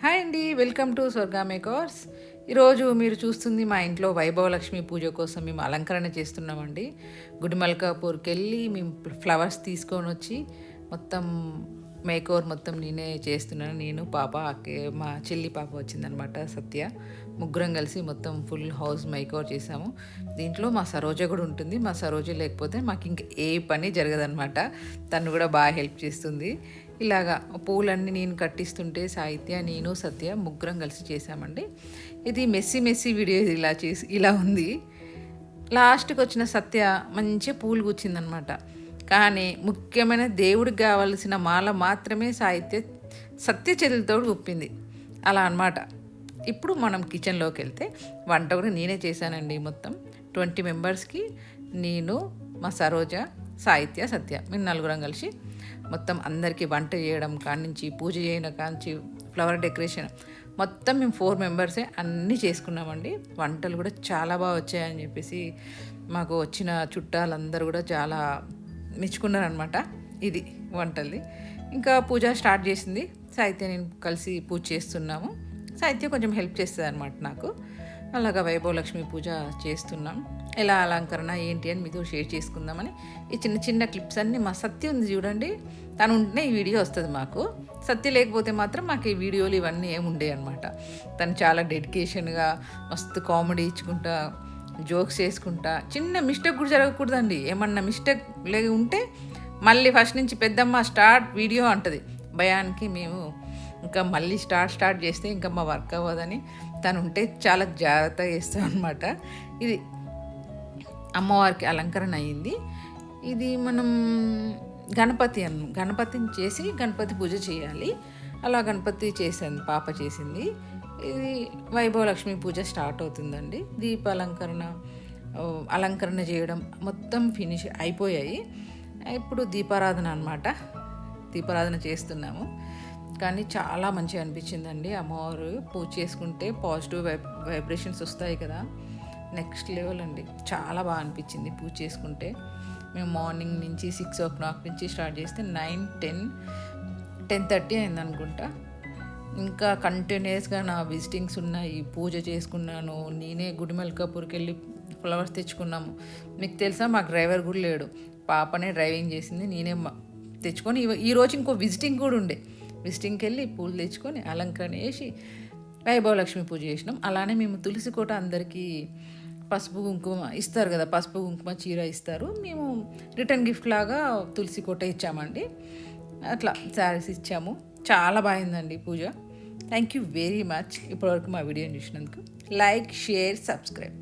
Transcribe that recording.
Hi అండి, welcome to స్వర్గా makers. ఈరోజు మీరు చూస్తుంది మా ఇంట్లో వైభవలక్ష్మి పూజ కోసం మేము అలంకరణ చేస్తున్నామండి. గుడిమల్కాపూర్కి వెళ్ళి మేము ఫ్లవర్స్ తీసుకొని వచ్చి మొత్తం మేకోవర్ మొత్తం నేనే చేస్తున్నాను. నేను పాప మా చెల్లి పాప వచ్చిందనమాట, సత్య. ముగ్గురం కలిసి మొత్తం ఫుల్ హౌస్ మేకోవర్ చేసాము. దీంట్లో మా సరోజ కూడా ఉంటుంది. మా సరోజ లేకపోతే మాకు ఇంక ఏ పని జరగదనమాట. తను కూడా బాగా హెల్ప్ చేస్తుంది. ఇలాగా పూలన్నీ నేను కట్టిస్తుంటే సాహిత్య, నేను, సత్య ముగ్గురం కలిసి చేసామండి. ఇది మెస్సీ వీడియో ఇలా ఉంది. లాస్ట్కి వచ్చిన సత్య మంచి పూలు కూర్చిందనమాట. కానీ ముఖ్యమైన దేవుడికి కావాల్సిన మాల మాత్రమే సత్య చేతులతో ఉప్పింది. అలా అన్నమాట. ఇప్పుడు మనం కిచెన్లోకి వెళ్తే వంట కూడా నేనే చేశానండి. మొత్తం 20 మెంబర్స్కి నేను, మా సరోజ, సాహిత్య, సత్య మేము నలుగురం కలిసి మొత్తం అందరికీ వంట చేయడం కానించి, పూజ చేయడం కానించి, ఫ్లవర్ డెకరేషన్ మొత్తం మేము 4 మెంబర్సే అన్నీ చేసుకున్నామండి. వంటలు కూడా చాలా బాగా వచ్చాయని చెప్పేసి మాకు వచ్చిన చుట్టాలందరూ కూడా చాలా మెచ్చుకున్నారనమాట. ఇది వంటల్ది. ఇంకా పూజ స్టార్ట్ చేసింది సాహిత్య, నేను కలిసి పూజ చేస్తున్నాము. సాహిత్య కొంచెం హెల్ప్ చేస్తుంది అనమాట నాకు. అలాగా వైభవలక్ష్మి పూజ చేస్తున్నాం. ఎలా అలంకరణ ఏంటి అని మీతో షేర్ చేసుకుందామని ఈ చిన్న క్లిప్స్ అన్నీ. మా సత్య ఉంది చూడండి, తను ఉంటేనే ఈ వీడియో వస్తుంది మాకు. సత్య లేకపోతే మాత్రం మాకు ఈ వీడియోలు ఇవన్నీ ఏముండే అనమాట. తను చాలా డెడికేషన్గా మస్తు కామెడీ ఇచ్చుకుంటా, జోక్స్ చేసుకుంటా, చిన్న మిస్టేక్ కూడా జరగకూడదండి. ఏమన్నా మిస్టేక్ ఉంటే మళ్ళీ ఫస్ట్ నుంచి పెద్దమ్మ స్టార్ట్ వీడియో అంటది. భయానికి మేము ఇంకా మళ్ళీ స్టార్ట్ చేస్తే ఇంకా మా వర్క్ అవ్వదని తను ఉంటే చాలా జాగ్రత్తగా చేస్తాం అనమాట. ఇది అమ్మవారికి అలంకరణ అయ్యింది. ఇది మనం గణపతిని చేసి గణపతి పూజ చేయాలి. అలా గణపతి చేసింది, పాప చేసింది. ఇది వైభవలక్ష్మి పూజ స్టార్ట్ అవుతుందండి. అలంకరణ చేయడం మొత్తం ఫినిష్ అయిపోయాయి. ఇప్పుడు దీపారాధన అనమాట. దీపారాధన చేస్తున్నాము. కానీ చాలా మంచిగా అనిపించిందండి. అమ్మవారు పూజ చేసుకుంటే పాజిటివ్ వైబ్రేషన్స్ వస్తాయి కదా, నెక్స్ట్ లెవెల్ అండి. చాలా బాగా అనిపించింది పూజ చేసుకుంటే. మేము మార్నింగ్ నుంచి 6 o'clock నుంచి స్టార్ట్ చేస్తే 9, 10, 10:30 అయింది అనుకుంటా. ఇంకా కంటిన్యూస్గా నా విజిటింగ్స్ ఉన్నాయి. పూజ చేసుకున్నాను. నేనే గుడిమల్కాపూర్కి వెళ్ళి ఫ్లవర్స్ తెచ్చుకున్నాము. మీకు తెలుసా, మాకు డ్రైవర్ కూడా లేడు. పాపనే డ్రైవింగ్ చేసింది. నేనే తెచ్చుకొని ఈరోజు ఇంకో విజిటింగ్ కూడా ఉండే. విజిటింగ్కి వెళ్ళి పూలు తెచ్చుకొని అలంకరణ చేసి వైభవలక్ష్మి పూజ చేసినాం. అలానే మేము తులసి కోట అందరికీ పసుపు కుంకుమ ఇస్తారు కదా, పసుపు కుంకుమ చీర ఇస్తారు. మేము రిటర్న్ గిఫ్ట్ లాగా తులసి కోట ఇచ్చామండి. అట్లా శారీస్ ఇచ్చాము. చాలా బాగుందండి Pooja. Thank you very much. ఇప్పటివరకు మా వీడియోని చూసినందుకు. Like, share, subscribe.